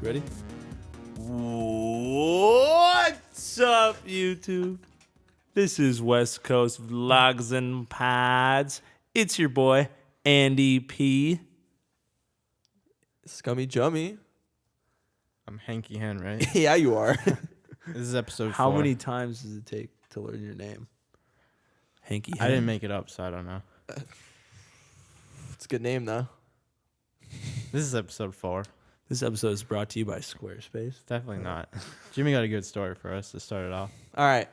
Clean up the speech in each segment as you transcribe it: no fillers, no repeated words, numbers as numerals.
Ready? What's up, YouTube? This is West Coast Vlogs and Pods. It's your boy, Andy P. Scummy Jummy. I'm Hanky Hen, right? Yeah, you are. This is episode 4. How many times does it take to learn your name? Hanky I Hen. didn't make it up, so I don't know. It's a good name, though. This is episode 4. This episode is brought to you by Squarespace. Definitely not. Jimmy got a good story for us to start it off. All right.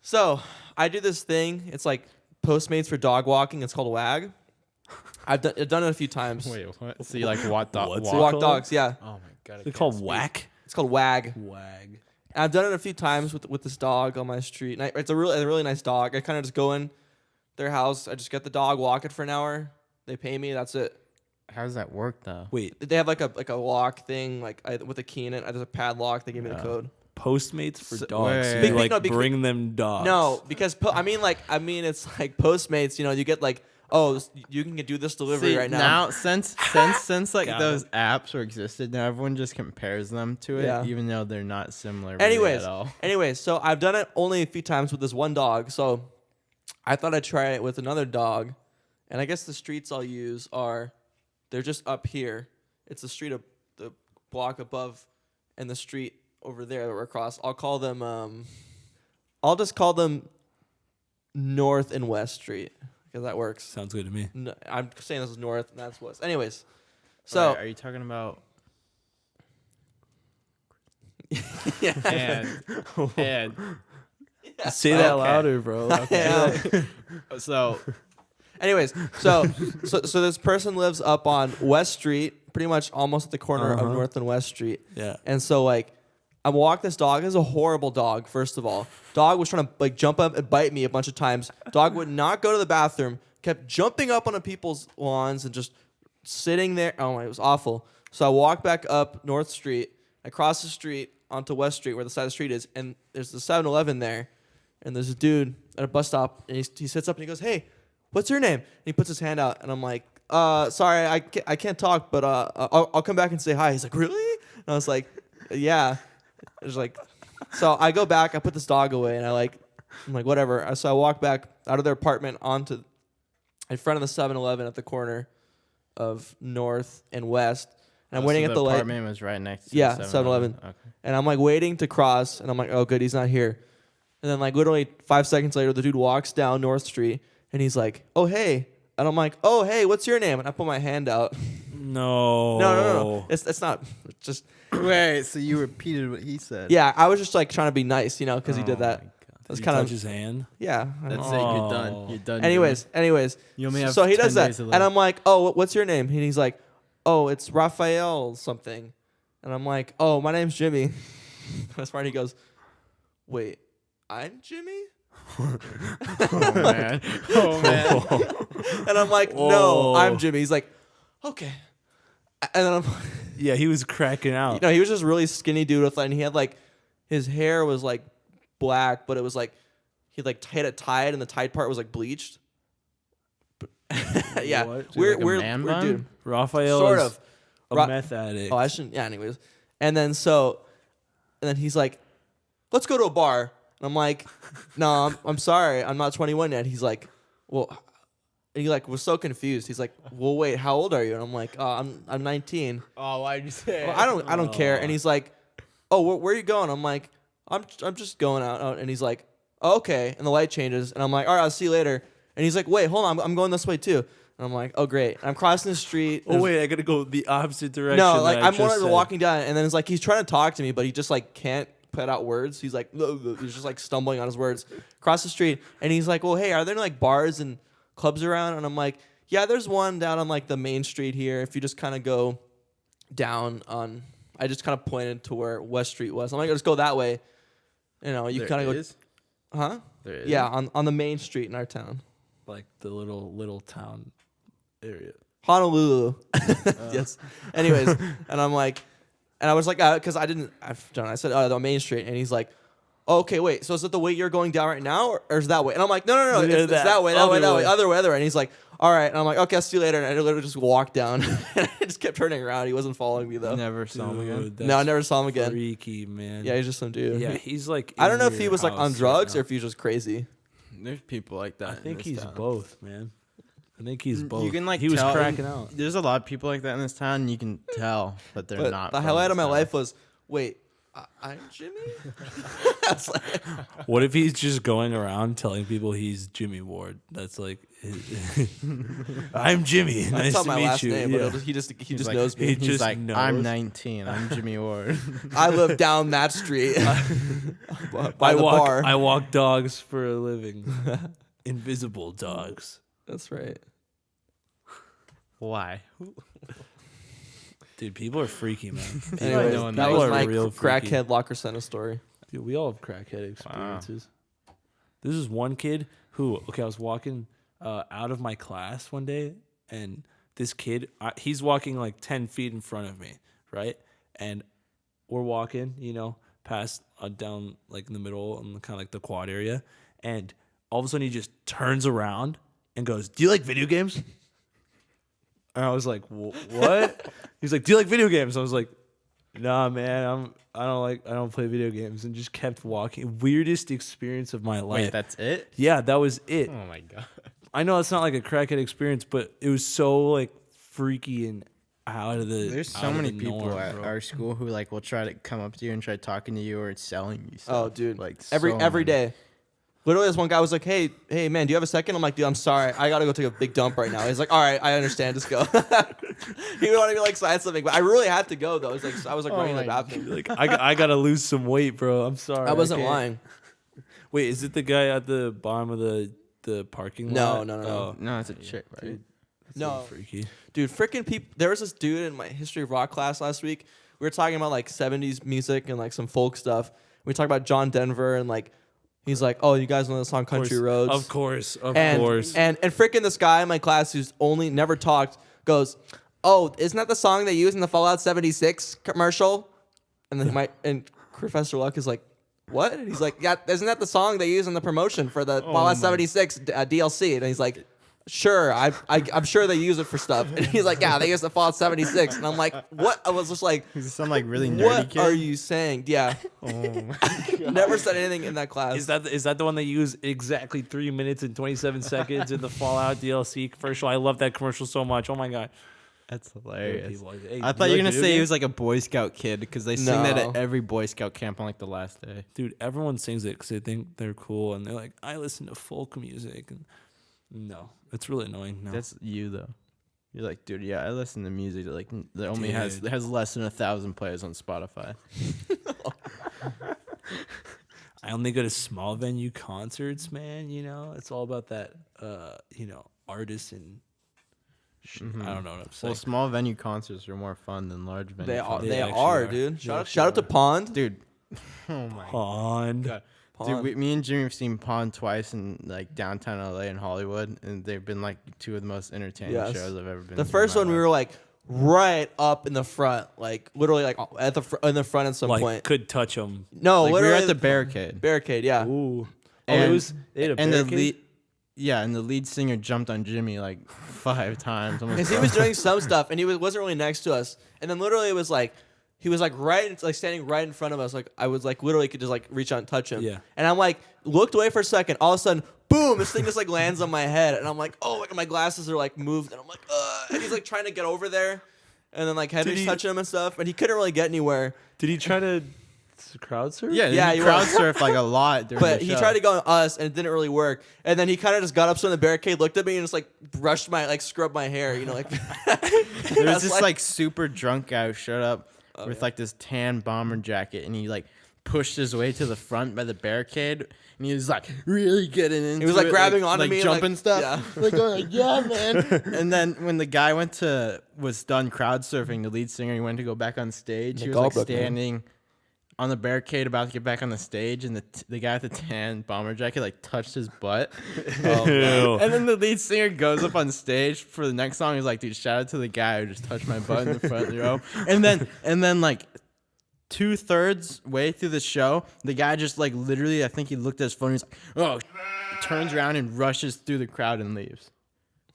So, I do this thing. It's like Postmates for dog walking. It's called WAG. I've done it a few times. Wait, what? So you like walk What's it Walk called? dogs, yeah. Oh my god. Is it called Whack? It's called WAG. Wag. And I've done it a few times with this dog on my street. And it's a really nice dog. I kind of just go in their house. I just get the dog, walk it for an hour. They pay me. That's it. How does that work though? Wait, They have like a lock thing, with a key in it. There's a padlock. They give me the code. Postmates for So- dogs. So wait. you like No, because- bring them dogs. No, because it's like Postmates. You know, you get like, you can do this delivery See, right now. since like Got those apps were existed, now everyone just compares them to it, Yeah. even though they're not similar really Anyways, at all. so I've done it only a few times with this one dog. So I thought I'd try it with another dog, and I guess the streets I'll use they're just up here. It's the street the block above, and the street over there that we're across. I'll call them. I'll just call them North and West Street because that works. Sounds good to me. No, I'm saying this is North and that's West. Anyways, so Wait, are you talking about yeah. and Say that Okay. louder, bro. Yeah. so Anyways, so this person lives up on West Street, pretty much almost at the corner of North and West Street. Yeah. And so like I walk this dog. This is a horrible dog, first of all. Dog was trying to like jump up and bite me a bunch of times. Dog would not go to the bathroom, kept jumping up onto people's lawns and just sitting there. Oh my, it was awful. So I walk back up North Street. I cross the street onto West Street where the side of the street is, and there's the 7-Eleven there. And there's a dude at a bus stop, and he sits up and he goes, "Hey, what's your name?" And he puts his hand out, and I'm like, sorry, I can't talk, but I'll come back and say hi." He's like, "Really?" And I was like, "Yeah." It was like, so I go back, I put this dog away, and I'm like, whatever. So I walk back out of their apartment onto in front of the 7-Eleven at the corner of North and West, and I'm waiting at the light. The apartment was right next to Yeah, the 7-Eleven. Okay. And I'm like waiting to cross, and I'm like, oh, good, he's not here. And then like literally 5 seconds later, the dude walks down North Street, and he's like, "Oh, hey." And I'm like, "Oh, hey, what's your name?" And I put my hand out. No. No. It's not. It's just, Wait, so you repeated what he said? yeah, I was just like trying to be nice, because he did Oh that. my God. That's Did you kind touch of, his hand. yeah. I That's don't it. know. You're done. You're done. Anyways. You only have So he 10 does that. days to live. And I'm like, "Oh, what's your name?" And he's like, "Oh, it's Raphael something." And I'm like, "Oh, my name's Jimmy." That's part. He goes, "Wait, I'm Jimmy?" Oh man. Oh man. And I'm like, "No, Whoa. I'm Jimmy." He's like, "Okay." And then I'm Yeah, he was cracking out. he was just really skinny dude with, and he had like, his hair was like black, but it was like, he like had it tied, and the tied part was like bleached. Yeah, What? we're Like a we're, man we're bun? dude. Raphael Sort is of. a Ra- meth addict. Oh, I shouldn't. Yeah. Anyways, and then he's like, "Let's go to a bar." And I'm like, "No, I'm sorry, I'm not 21 yet." He's like, "Well," and he like was so confused. He's like, "Well, wait, how old are you?" And I'm like, "I'm 19." Oh, why'd you say? Well, I don't care. And he's like, "Oh, where are you going?" I'm like, I'm just going out." And he's like, "Oh, okay." And the light changes, and I'm like, "All right, I'll see you later." And he's like, "Wait, hold on, I'm going this way too." And I'm like, "Oh, great." And I'm crossing the street. Oh wait, I gotta go the opposite direction. No, like that I I'm just said. walking down, and then it's like he's trying to talk to me, but he just like can't put out words. He's like, he's just like stumbling on his words. Cross the street, and he's like, "Well, hey, are there like bars and clubs around?" And I'm like, "Yeah, there's one down on like the main street here. If you just kind of go down on," I just kind of pointed to where West Street was. I'm like, "Just go that way." You kind of go, huh? There is? Yeah, on the main street in our town, like the little town area. Honolulu. Yes. Anyways, and I'm like, and I was like, because I said, "Oh, the main street," and he's like, okay, wait, so is it the way you're going down right now, or is that way? And I'm like, no, Yeah, it's that way, that way, other way. other way. And he's like, all right. And I'm like, okay, I'll see you later. And I literally just walked down. And I just kept turning around. He wasn't following me, though. Never saw him again. Dude, No, I that's never saw him again. Freaky, man. Yeah, he's just some dude. Yeah, he's like. I don't know in if he your was like on house drugs right or if he was just crazy. There's people like that. now. I think in he's this town. both, man. I think he's both. You can like he was tell, cracking out. There's a lot of people like that in this town. And you can tell, but they're But not. the from highlight this of my town. life was, wait, I'm Jimmy? I was like, What if he's just going around telling people he's Jimmy Ward? That's like, I'm Jimmy. that's Nice not to my meet last you. name, Yeah. but he just He's like- knows me. he He's just like, knows. I'm 19. I'm Jimmy Ward. I live down that street by I the walk, bar. I walk dogs for a living. Invisible dogs. That's right. Why? Dude, people are freaky, man. Anyways, knowing that that. was People are my real freaky. crackhead locker center story. Dude, we all have crackhead experiences. This is one kid who, I was walking out of my class one day, and this kid, he's walking like 10 feet in front of me, right? And we're walking, past down like in the middle and kind of like the quad area, and all of a sudden he just turns around and goes, "Do you like video games?" And I was like, "What?" He's like, "Do you like video games?" I was like, "Nah, man, I don't play video games," and just kept walking. Weirdest experience of my life. Wait, that's it? Yeah, that was it. Oh my god. I know it's not like a crackhead experience, but it was so like freaky and out of the. There's out so of many the people norm, at bro. our school who like will try to come up to you and try talking to you or selling you stuff. Oh, dude. Like every so every many. day. Literally, this one guy was like, hey, man, do you have a second? I'm like, dude, I'm sorry. I got to go take a big dump right now. He's like, all right, I understand. Just go. He would want to be like, sign something. But I really had to go, though. I was like running to the my bathroom. Like I gotta lose some weight, bro. I'm sorry. I wasn't can't. lying. Wait, is it the guy at the bottom of the parking No, lot? no. Oh, No, it's a chick, right? dude, that's No. so freaky. Dude, freaking people. There was this dude in my history of rock class last week. We were talking about like 70s music and like some folk stuff. We talked about John Denver and like, he's like, oh, you guys know the song Country Roads? Of course. And freaking this guy in my class who's only never talked goes, oh, isn't that the song they use in the Fallout 76 commercial? And then Professor Luck is like, what? And he's like, yeah, isn't that the song they use in the promotion for the Fallout 76 DLC? And he's like, sure, I'm sure they use it for stuff. And he's like, yeah, they use the Fallout 76. And I'm like, what? I was just like, Is this some like really nerdy what kid? are you saying? Yeah. Oh my Never said anything in that class. is that the one they use exactly 3 minutes and 27 seconds in the Fallout DLC commercial? I love that commercial so much. Oh my god. That's hilarious. People like, hey, I do thought you were like gonna video say he games? was like a Boy Scout kid because they sing that No. at every Boy Scout camp on like the last day. Dude, everyone sings it because they think they're cool and they're like, I listen to folk music. And no, it's really annoying. No. That's you though. You're like, dude, yeah, I listen to music that like that only Dude. has less than 1,000 plays on Spotify. I only go to small venue concerts, man. It's all about that, artists and shit. I don't know what I'm saying. Well, small venue concerts are more fun than large venue. They are, concerts. they actually are, are. dude. They Shout actually out to are. Pond. dude. Oh my Pond. god. Pond. Dude, me and Jimmy have seen Pond twice in like downtown LA and Hollywood, and they've been like two of the most entertaining Yes. shows I've ever been. The to in first my one we life. were like right up in the front, like literally like in the front at some Like, point. could touch them. No, like, we were literally at the barricade. barricade. Yeah. Ooh. And- they had a and the barricade? lead, yeah, and the lead singer jumped on Jimmy like 5 times. almost Because he was doing some stuff and he wasn't really next to us, and then literally it was like he was like standing right in front of us. Like I was like literally could just like reach out and touch him. Yeah. And I'm like looked away for a second. All of a sudden, boom! This thing just like lands on my head, and I'm like, oh, like my glasses are like moved, and I'm like, and he's like trying to get over there, and then like Henry's he- touching him and stuff, and he couldn't really get anywhere. Did he try to crowd surf? Yeah, he he crowd was. surfed like a lot during But the he show. tried to go on us, and it didn't really work. And then he kind of just got up on the barricade, looked at me, and just like brushed scrubbed my hair, like. There was this like super drunk guy who showed up with yeah. like this tan bomber jacket, and he like pushed his way to the front by the barricade, and he was like really getting into it. He was like grabbing onto like me, jumping like, stuff, yeah. like going like, yeah, man. And then when the guy was done crowd surfing, the lead singer, he went to go back on stage. He was like Goldberg, man. standing on the barricade about to get back on the stage, and the guy with the tan bomber jacket like touched his butt. Ew. And then the lead singer goes up on stage for the next song. He's like, dude, shout out to the guy who just touched my butt in the front row. And then like 2/3 way through the show, the guy just like literally, I think he looked at his phone. He's like, "Oh," turns around and rushes through the crowd and leaves.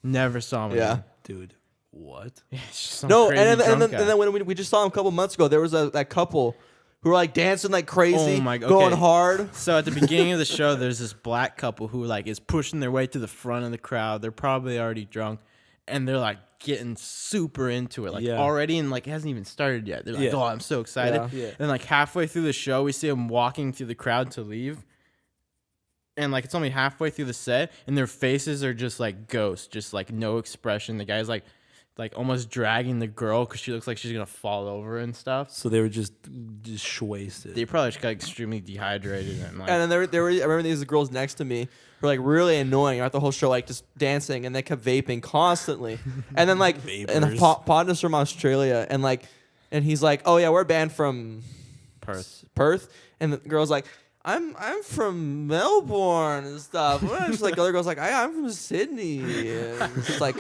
Never saw him. Yeah. Again. Dude, what? Yeah, it's just some No, crazy and drunk then guy. when we just saw him a couple months ago, there was that couple who were like dancing like crazy, Oh my God, going okay. hard. So at the beginning of the show, there's this black couple who like is pushing their way to the front of the crowd. They're probably already drunk, and they're like getting super into it, like Yeah. already, and like it hasn't even started yet. They're like, Yeah. "Oh, I'm so excited!" Yeah. Yeah. And like halfway through the show, we see them walking through the crowd to leave, and like it's only halfway through the set, and their faces are just like ghosts, just like no expression. The guy's like almost dragging the girl because she looks like she's gonna fall over and stuff. So they were just wasted. They probably just got extremely dehydrated and like. And then there were I remember these girls next to me who were like really annoying throughout the whole show, like just dancing, and they kept vaping constantly. And then like and Vapors. Podna's from Australia, and he's like, oh yeah, we're banned from Perth, and the girl's like, I'm from Melbourne and stuff. And just like the other girl's like, I'm from Sydney. And it's like,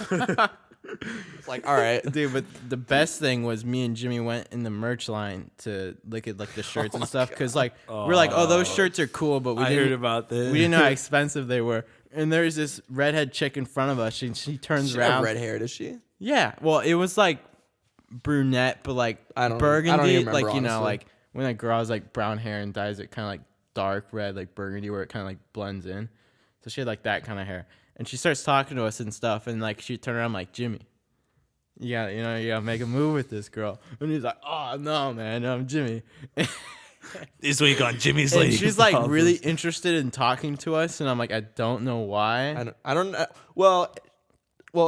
it's like, all right. Dude, but the best thing was me and Jimmy went in the merch line to look at like the shirts and stuff because like we're like, oh, those shirts are cool, but we I didn't heard about this. we didn't know how expensive they were. And there's this redhead chick in front of us. She turns She around. have red hair, does she? Yeah, well, it was like brunette, but like I don't burgundy, even remember, like you know, honestly. like when a girl has like brown hair and dyes it kind of like dark red, like burgundy, where it kind of like blends in. So she had like that kind of hair, and she starts talking to us and stuff, and like she turned around like, Jimmy, you gotta make a move with this girl. And he's like, oh no, man, I'm Jimmy. This week on Jimmy's And Lady. she's like really interested in talking to us, and I'm like, I don't know why. I don't know. Well,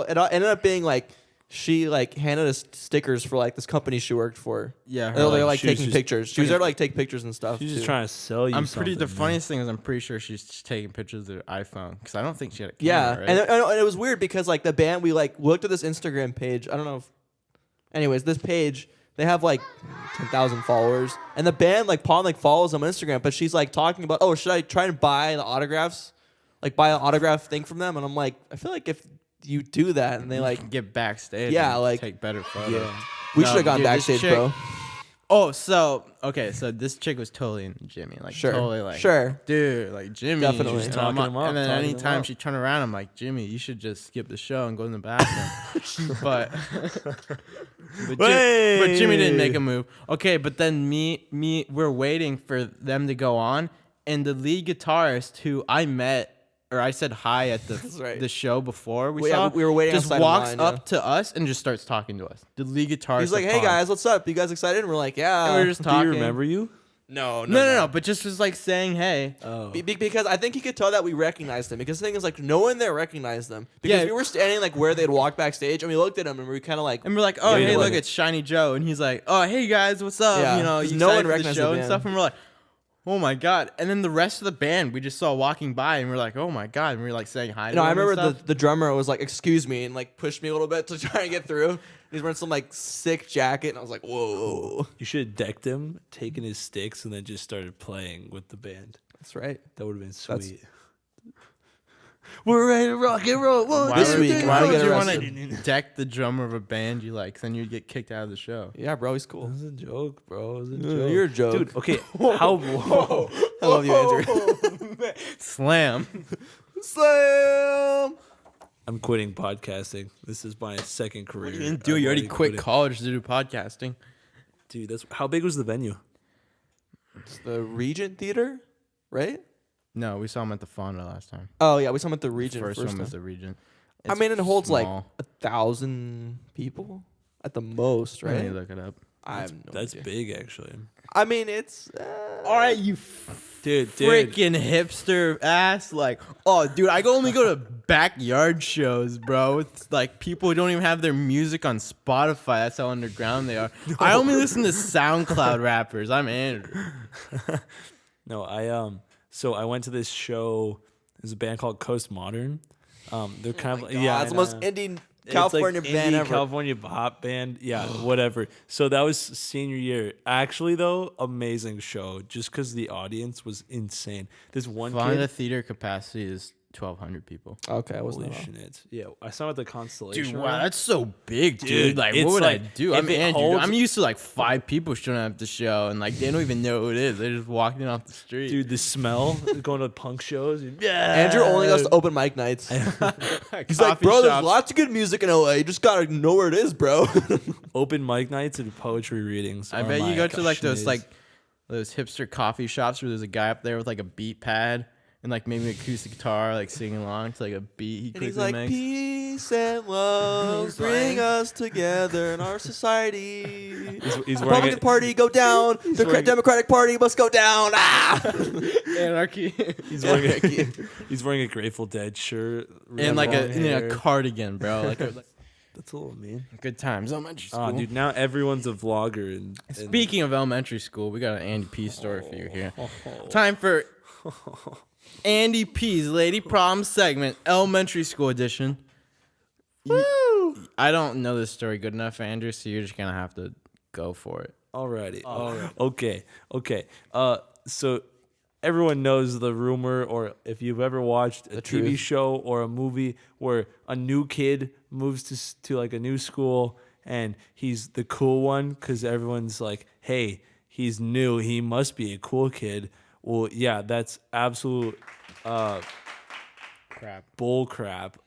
it ended up being like she like handed us stickers for like this company she worked for. Yeah, They're her, like she was taking just- pictures. She was there to like take pictures and stuff. She's just too. trying to sell you. The something, funniest thing is I'm pretty sure she's taking pictures of her iPhone because I don't think she had a Yeah, camera. Right? and it was weird because like the band, we like looked at this Instagram page. I don't know if, anyways, this page they have like 10,000 followers, and the band like Paul like follows them on Instagram, but she's like talking about, oh, should I try and buy the autographs, like buy an autograph thing from them? And I'm like, I feel like if you do that and they like, get backstage. Yeah, and like- take better photos. Yeah. we No, should have gone dude, this backstage, chick- bro. Oh, so this chick was totally into Jimmy, like Sure, totally like, sure. dude, like Jimmy. Definitely. And Talking him up, And then talking him anytime up. she turned around, I'm like, Jimmy, you should just skip the show and go in the bathroom. but Jimmy didn't make a move. Okay, but then we're waiting for them to go on, and the lead guitarist who I met. Or I said hi at right. the show before we Well, saw. yeah, we were waiting Just outside in walks line, up yeah. to us and just starts talking to us. The lead guitarist. He's like, of hey Pond. guys, what's up? You guys excited? And we're like, yeah. And we were just Do talking. you remember you? no, No. But just was like saying hey. Oh. Because I think he could tell that we recognized him. Because the thing is, like, no one there recognized them. Because Yeah. we were standing like where they'd walk backstage, and we looked at him, and we were kind of like, And we're like, oh, Wait a hey, look, minute. it's Shiny Joe. And he's like, oh, hey, guys, what's up? Yeah, You know, 'cause you no one excited for the recognized the show and band. stuff. And we're like, oh, my God. And then the rest of the band we just saw walking by, and we're like, oh, my God. And we were like saying hi to no, I them and remember stuff. the drummer was like, excuse me, and like pushed me a little bit to try and get through. He's wearing some like sick jacket, and I was like, whoa. You should have decked him, taken his sticks, and then just started playing with the band. That's right. That would have been That's- sweet. We're ready to rock and roll. Why This would, week, why why would get you want arrested? to deck the drummer of a band you like? Then you'd get kicked out of the show. Yeah, bro, he's cool. That was a joke, bro. It was a Yeah, joke. you're a joke. Dude, okay. How? Whoa. I love you, Andrew. Slam. Slam. I'm quitting podcasting. This is my second career. You didn't do it. I'm You already quit quitting. college to do podcasting. Dude, that's how big was the venue? It's the Regent Theater, right? No, we saw him at the Fonda last time. Oh yeah, we saw him at the Regent First first one was time. the Regent. I It's mean, it holds like small. 1,000 people at the most, Let me right? look it up. I have no That's idea. big, actually. I mean, it's All right, you Dude, freaking hipster ass. Like, oh, dude, I only go to backyard shows, bro. It's like people who don't even have their music on Spotify. That's how underground they are. I only listen to SoundCloud rappers. I'm Andrew. No, so I went to this show. There's a band called Coast Modern. They're kind of yeah, it's the most indie California it's like band indie ever. California pop band. Yeah, whatever. So that was senior year. Actually, though, amazing show. Just because the audience was insane. This one Fonda kid. theater capacity is 1,200 people. Okay, I wasn't. Holy shit. Yeah, I saw at the Constellation. Dude, Room. wow, that's so big, dude. Dude, Like, it's what would I like, do? if I'm it Andrew. holds- I'm used to like 5 people showing up at the show, and like they don't even know who it is. They're just walking off the street. Dude, the smell going to punk shows. Yeah. Andrew only goes to open mic nights. He's like, bro, there's lots of good music in LA. You just gotta know where it is, bro. Open mic nights and poetry readings. I are bet my you go to like passion days. those hipster coffee shops where there's a guy up there with like a beat pad and like maybe an acoustic guitar, like singing along to like a beat he And quickly he's like, makes. peace and love He's bring like- us together in our society. He's wearing Republican a, Party, go down. The wearing- Democratic Party must go down. Ah! Anarchy. he's wearing a, he's wearing a Grateful Dead shirt And like long a hair. cardigan, bro. Like That's a little mean. good times. Elementary school. Oh, dude, now everyone's a vlogger. And Speaking of elementary school, we got an Andy P story for you here. Time for Andy P's Lady Problem segment, elementary school edition. I don't know this story good enough, Andrew, so you're just gonna have to go for it. Alrighty. Okay. So everyone knows the rumor, or if you've ever watched a TV truth. show or a movie where a new kid moves to like a new school and he's the cool one because everyone's like, hey, he's new, he must be a cool kid. Well, yeah, that's absolute Crap. bull crap.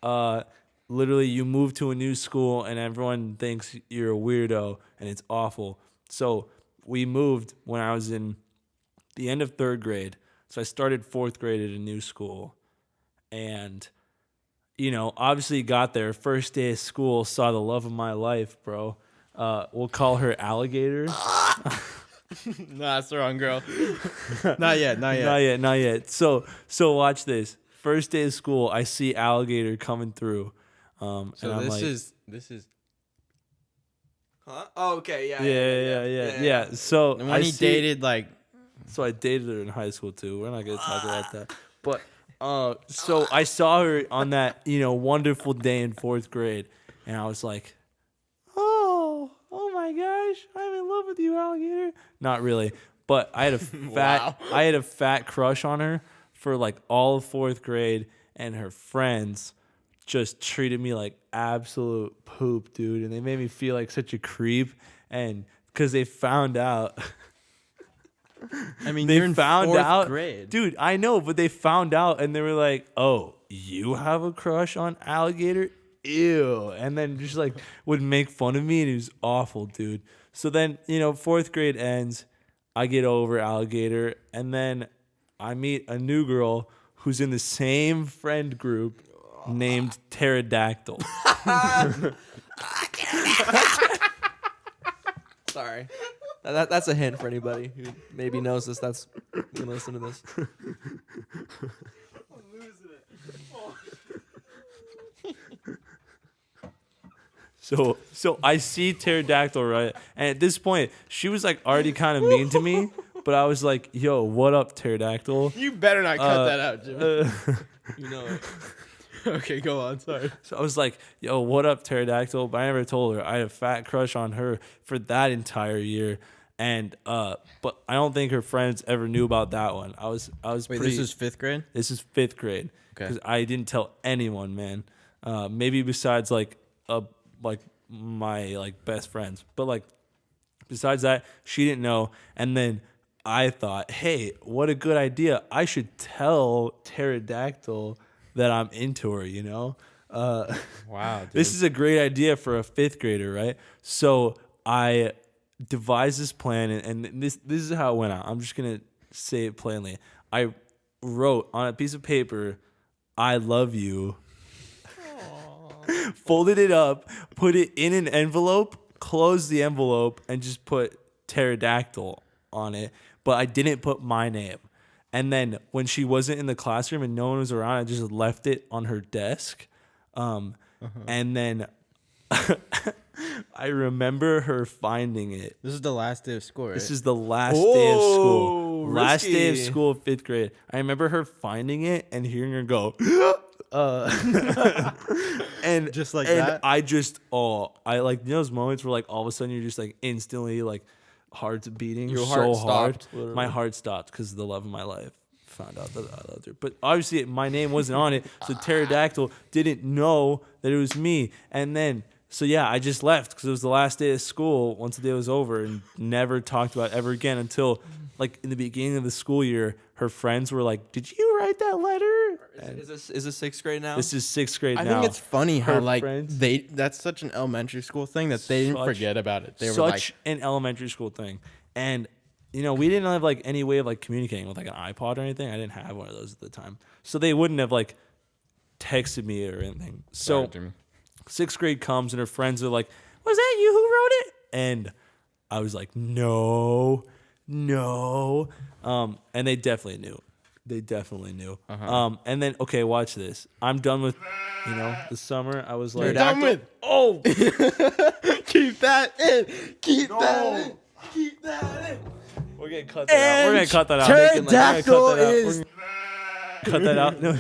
Literally, you move to a new school and everyone thinks you're a weirdo, and it's awful. So we moved when I was in the end of 3rd grade. So I started 4th grade at a new school, and obviously got there first day of school, saw the love of my life, bro. We'll call her Alligator. Nah, that's the wrong girl. Not yet. Not yet. So watch this. First day of school, I see Alligator coming through. So and I'm like, this is Huh? Oh, okay, yeah. So and when he dated like So I dated her in high school too. We're not gonna talk about that. But so I saw her on that wonderful day in 4th grade, and I was like, oh my gosh, I'm in love with you, Alligator. Not really, but I had a fat crush on her for like all of 4th grade, and her friends just treated me like absolute poop, dude, and they made me feel like such a creep, and because they found out. I mean, They you're in found 4th out, grade. dude. I know, but they found out, and they were like, "Oh, you have a crush on Alligator? Ew!" And then just like would make fun of me, and it was awful, dude. So then 4th grade ends, I get over Alligator, and then I meet a new girl who's in the same friend group named Pterodactyl. Sorry. That's a hint for anybody who maybe knows this. That's gonna listen to this. So I see Pterodactyl, right? And at this point, she was like already kind of mean to me, but I was like, "Yo, what up, Pterodactyl?" You better not cut that out, Jimmy. You know it. Okay, go on. Sorry. So I was like, "Yo, what up, Pterodactyl?" But I never told her. I had a fat crush on her for that entire year, and but I don't think her friends ever knew about that one. I was Wait, pretty. this is 5th grade? This is 5th grade Okay. because I didn't tell anyone, man. Maybe besides like my like best friends, but like besides that, she didn't know. And then I thought, hey, what a good idea! I should tell Pterodactyl that I'm into her. Wow, dude. This is a great idea for a 5th grader, right? So I devised this plan, and this is how it went out. I'm just gonna say it plainly. I wrote on a piece of paper, "I love you." Folded it up, put it in an envelope, closed the envelope, and just put Pterodactyl on it. But I didn't put my name. And then when she wasn't in the classroom and no one was around, I just left it on her desk. And then I remember her finding it. This is the last day of school, right? This is the last day of school. Oh, Last day of risky. school of 5th grade. I remember her finding it and hearing her go, and Just like and that? I like those moments where like all of a sudden you're just like instantly like heart's beating Your so heart hard. stopped, literally. My heart stopped because of the love of my life. found out that I loved her. But obviously my name wasn't on it, so Pterodactyl didn't know that it was me. And then, so yeah, I just left because it was the last day of school once the day was over, and never talked about it ever again until like in the beginning of the school year, her friends were like, "Did you write that letter?" Is this sixth grade now? This is sixth grade I now. think it's funny how Her like friends- that's such an elementary school thing that they didn't forget about it. They were like, such an elementary school thing. And you know, we didn't have like any way of like communicating with like an iPod or anything. I didn't have one of those at the time, so they wouldn't have like texted me or anything. So Jimmy. sixth grade comes and her friends are like, "Was that you who wrote it?" And I was like, "No." And they definitely knew. And then, okay, watch this. I'm done with, you know, the summer. I was like, Done with. oh, Keep that in. Keep that in. Keep that in. we're gonna cut that out. We're gonna cut that out. Pterodactyl is. Cut that out. No,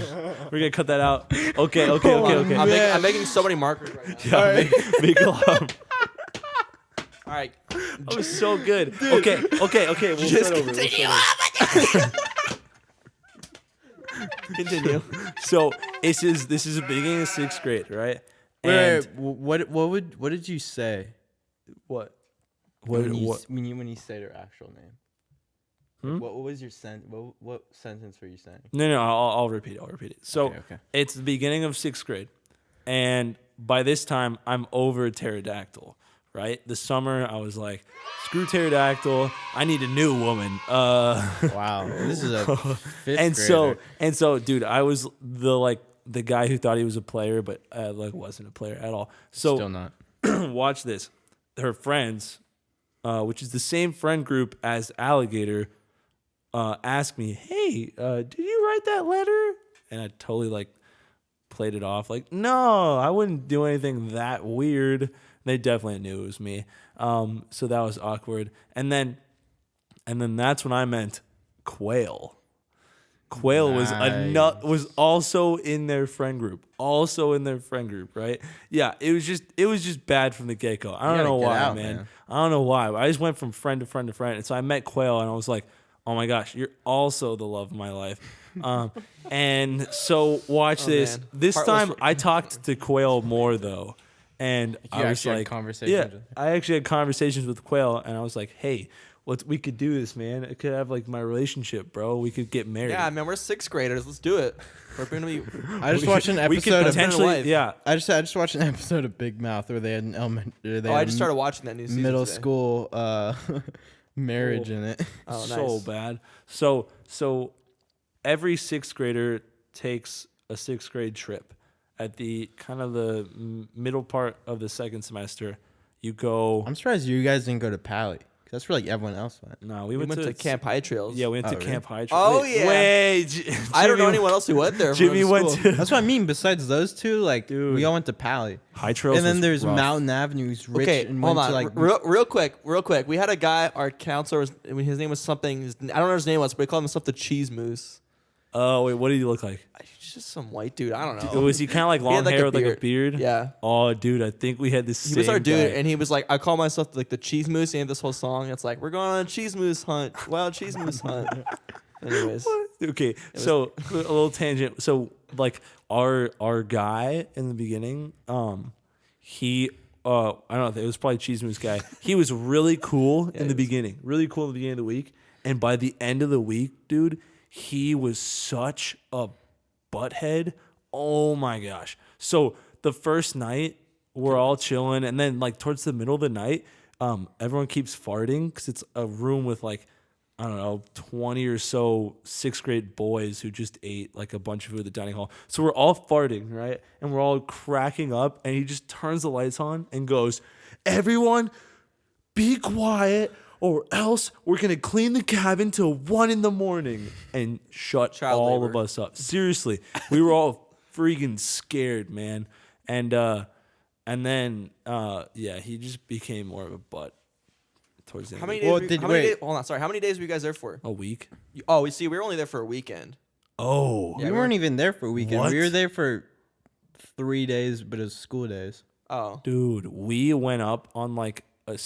we're gonna cut that out. Okay. I'm making so many markers right now. Yeah, make a lot. All right. That was so good. Okay. We'll start over. Continue. So this is the beginning of sixth grade, right? Wait, what did you say? What? When you say their actual name? What was your what sentence were you saying? No. I'll repeat it. So Okay. it's the beginning of sixth grade, and by this time I'm over Pterodactyl. Right? The summer I was like, screw Pterodactyl. I need a new woman. Wow, this is a fifth and grader. so, dude, I was the guy who thought he was a player, but wasn't a player at all. So Still not. watch this. Her friends, which is the same friend group as Alligator, asked me, "Hey, did you write that letter?" And I totally like played it off like, "No, I wouldn't do anything that weird." They definitely knew it was me. So that was awkward. And then that's when I met Quail. Quail was also in their friend group. Right? Yeah, it was just bad from the get-go. I don't know why, man. I don't know why. I just went from friend to friend to friend. And so I met Quail and I was like, "Oh my gosh, you're also the love of my life." And so watch this. Man. This Heartless time I talked to Quail more though. And I was actually had like, conversations with- I actually had conversations with Quail, and I was like, "Hey, we could do this, man. I could have like my relationship, bro. We could get married." Yeah, man, we're sixth graders. Let's do it. We're gonna be. I just watched an we could episode of potentially, yeah. I just watched an episode of Big Mouth where they had an elementary. I just started watching that new season. middle today. school marriage in it. Oh, nice. So bad. So every sixth grader takes a sixth grade trip. At the kind of the middle part of the second semester, you go. I'm surprised you guys didn't go to Pally. That's where like everyone else went. No, We went to Camp High Trails. Yeah, we went to really? Camp High Trails. Oh, yeah. Wait, I don't know Jimmy- anyone else who went there. Jimmy from went school. to That's what I mean. Besides those two, like Dude. we all went to Pally. High Trails. And then was there's rough. Mountain Avenue. Who's rich Okay, and hold went on. to like real quick. We had a guy. Our counselor was. His name was something. I don't know what his name was, but we called himself the Cheese Moose. Oh wait, what did he look like? He's just some white dude. I don't know. Was he kind of like long had, like, hair a with like a beard? Yeah. Oh, dude, I think we had this. He was our dude, and he was like, I call myself like the Cheese Moose. He had this whole song. It's like, we're going on a cheese moose hunt. Wild cheese moose hunt. Anyways. Okay, so a little tangent. So like our guy in the beginning, he I don't know, it was probably Cheese Moose guy. He was really cool in the beginning. Really cool in the beginning of the week. And by the end of the week, dude, he was such a butthead. Oh my gosh. So the first night we're all chilling, and then like towards the middle of the night, everyone keeps farting because it's a room with like, I don't know, 20 or so sixth grade boys who just ate like a bunch of food at the dining hall. So we're all farting, right? And we're all cracking up, and he just turns the lights on and goes, "Everyone be quiet, or else we're going to clean the cabin till 1 a.m. and shut Child all labor. of us up. Seriously, we were all freaking scared, man. And then he just became more of a butt towards the end. How many Well, days? Hold on, sorry. How many days were you guys there for? A week? Oh, we were only there for a weekend. Oh. we weren't even there for a weekend. What? We were there for 3 days, but it was school days. Oh, Dude, we went up on like a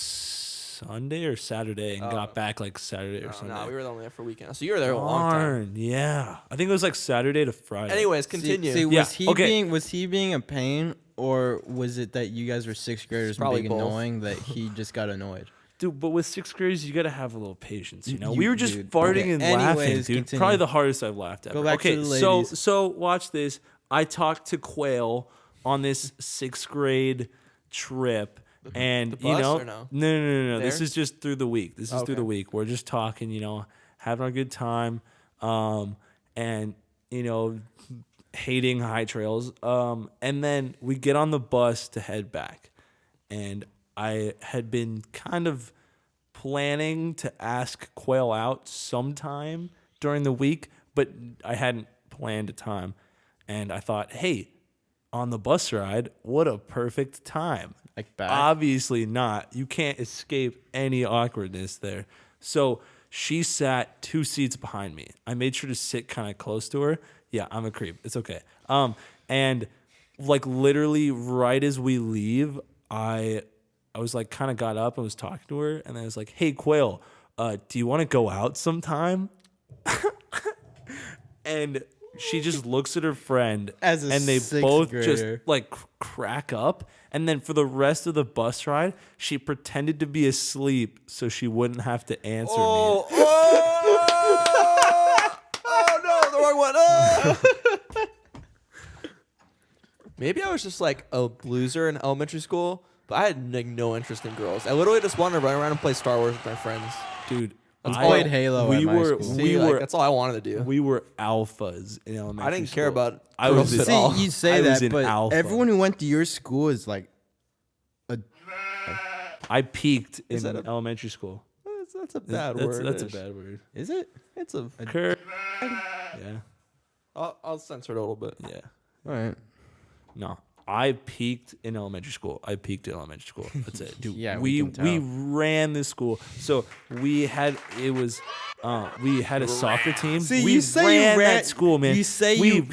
Sunday or Saturday and got back like Saturday or Sunday. No, we were only there for a weekend. So you were there a long time. Darn, yeah. I think it was like Saturday to Friday. Anyways, continue. See, Yeah, was he being a pain, or was it that you guys were sixth graders and Probably being both. annoying that he just got annoyed? Dude, but with sixth graders, you gotta have a little patience, you know. You- We were just dude, farting okay. and laughing, Anyways, dude. continue. Probably the hardest I've laughed ever. Go back to okay, the so ladies. watch this. I talked to Quail on this sixth grade trip, and The you bus know, or no? no. This There? is just through the week. This is through Okay. the week. We're just talking, you know, having a good time, and you know, hating high trails. And then we get on the bus to head back, and I had been kind of planning to ask Quail out sometime during the week, but I hadn't planned a time. And I thought, hey, on the bus ride, what a perfect time. Like back? Obviously not. You can't escape any awkwardness there. So she sat 2 seats behind me. I made sure to sit kind of close to her. Yeah, I'm a creep. It's okay. And like literally right as we leave, I was like kind of got up and was talking to her, and then I was like, "Hey, Quail, do you want to go out sometime?" And she just looks at her friend, As a and they sixth both grader. just like crack up. And then for the rest of the bus ride, she pretended to be asleep so she wouldn't have to answer me. Oh no, the wrong one. Oh. Maybe I was just like a loser in elementary school, but I had like no interest in girls. I literally just wanted to run around and play Star Wars with my friends. Dude, Let's play Halo We at my were school. See, we like, were that's all I wanted to do. we were alphas in elementary. I didn't care school. about I girls was at in- all. See, you say I was that, in but alpha. everyone who went to your school is like, I peaked in that a- elementary school. That's a bad that's, word. That's a bad word. is it? It's a. Yeah, I'll censor it a little bit. yeah. All right. No, I peaked in elementary school. That's it, dude. Yeah, we we can ran this school. So we had we had a soccer team. See, we you say you ran that school, man. You say we,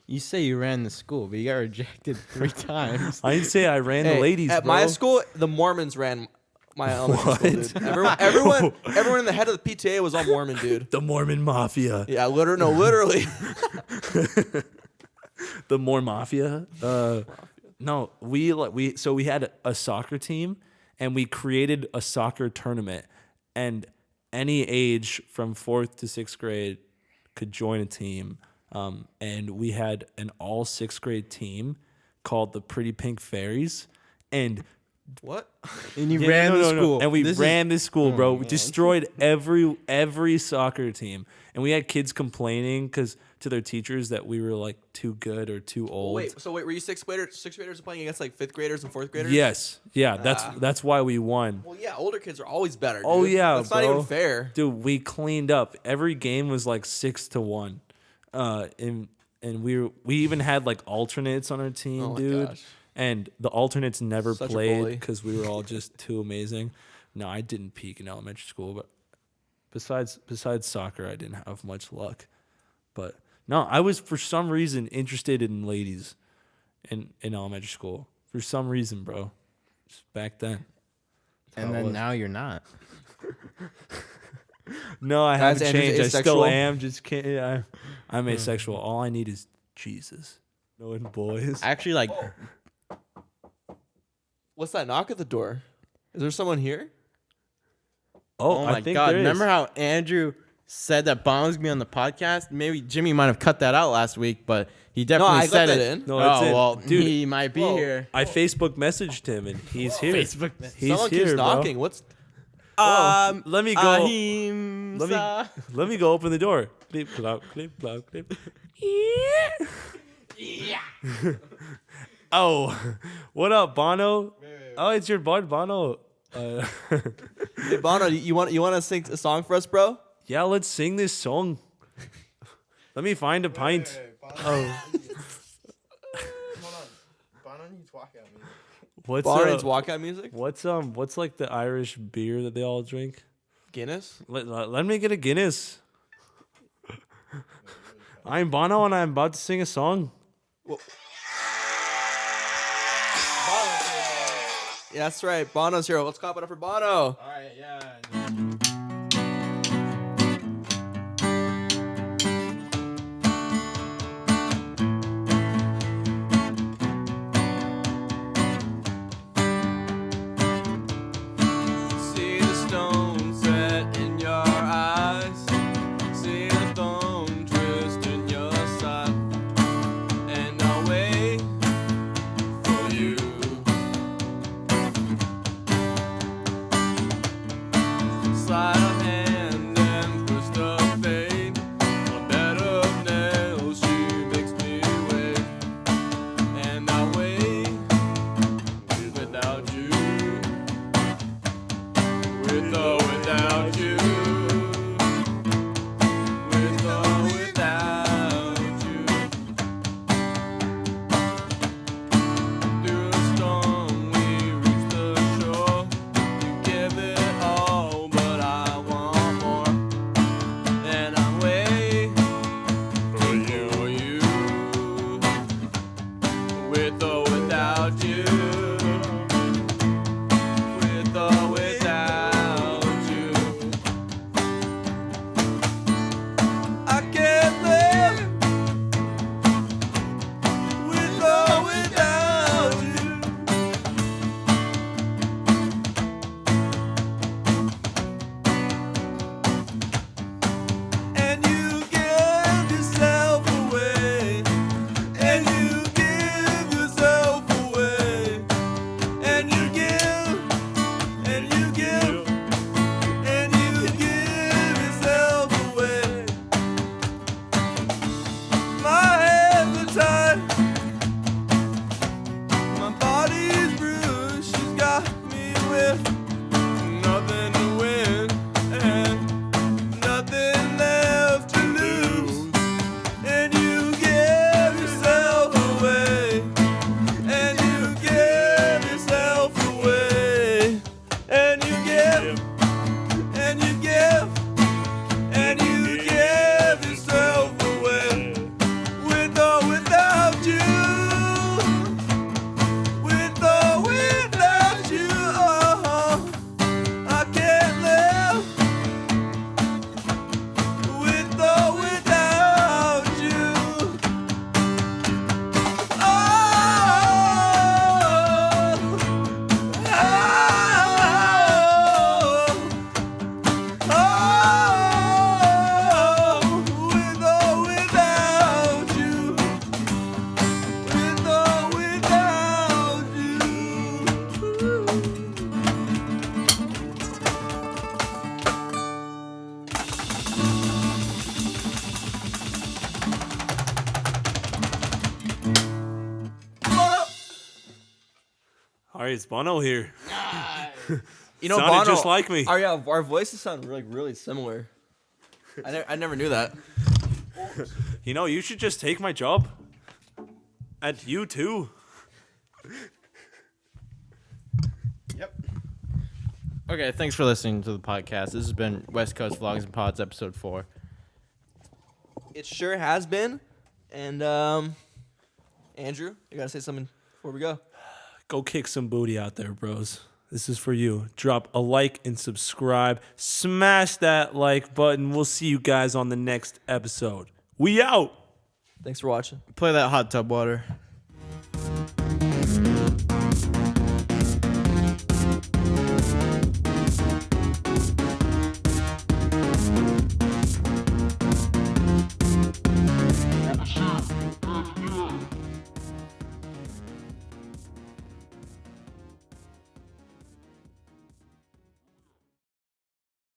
you say you ran the school, but you got rejected 3 times. I didn't say I ran the ladies, at bro. my school, the Mormons ran my elementary school, dude. Everyone in the head of the PTA was all Mormon, dude. The Mormon Mafia. Yeah, literally. The More Mafia. No, we had a soccer team, and we created a soccer tournament, and any age from 4th to 6th grade could join a team. And we had an all 6th grade team called the Pretty Pink Fairies, and What? And you yeah, ran no, the no, no. school. And we This is- ran this school, bro. We man. destroyed every soccer team. And we had kids complaining to their teachers that we were like too good or too old. Wait, were you sixth graders playing against like 5th graders and 4th graders? Yes. Yeah, that's why we won. Well, yeah, older kids are always better. Dude. Oh yeah, that's bro. not even fair. Dude, we cleaned up. Every game was like 6-1. And we even had like alternates on our team, Oh my dude. gosh. And the alternates never Such a played bully. because we were all just too amazing. No, I didn't peak in elementary school, but besides soccer, I didn't have much luck. But no, I was for some reason interested in ladies in elementary school. For some reason, bro. Just back then. That's how And it then was. now you're not. No, I Guys, haven't Andrew's changed. I still asexual. am. Just can't. Yeah, I'm asexual. All I need is Jesus. Knowing boys. Actually, like, What's that knock at the door? Is there someone here? oh I my think God. there is. Remember how Andrew said that Bono was going to be on the podcast? Maybe Jimmy might have cut that out last week, but he definitely I said got it. that in. No, it's oh, in. well, Dude, he might be whoa. here. I Facebook messaged him and he's here. Facebook He's Someone here, keeps bro. knocking. What's? Let me go. Ahim Let me Sa- let me go open the door. Clip, clop, clip, clop, clip. Yeah. Oh, what up, Bono? Oh, it's your bud, Bono. Hey, Bono, you want to sing a song for us, bro? Yeah, let's sing this song. Let me find a pint. Oh, Bono needs walkout music. what's Bono needs walkout music. what's like the Irish beer that they all drink? Guinness. Let me get a Guinness. I'm Bono and I'm about to sing a song. That's right. Bono's here. Let's clap it up for Bono. All right, yeah. See the stone set in your eyes. See the thorn twist in your side. And I'll wait for you. Sleight of hand and twist of fate. A bed of nails, she makes me wait. And I'll wait without you. With or without you. With or without you. Through the storm we reach the shore. You give it all, but I want more. And I wait for you. With or without you. With or without you. I can't live with or without you. And you give yourself away. And you give yourself away. And you give. And you give. And you give yourself away. My hands are tied. My body's bruised. She's got me with nothing to win and nothing left to lose. And you give yourself away. And you give yourself away. And you give. And you give. And you give yourself away. With or without you. With or without you. Oh, I can't live. With or without you. With or without you. With or without All right, it's Bono here. You know, Sounded Bono, just like me. Our voices sound really similar. I never knew that. You know, you should just take my job. And you too. Yep. Okay, thanks for listening to the podcast. This has been West Coast Vlogs and Pods, episode 4. It sure has been. And Andrew, you gotta say something before we go. Go kick some booty out there, bros. This is for you. Drop a like and subscribe. Smash that like button. We'll see you guys on the next episode. We out. Thanks for watching. Play that hot tub water.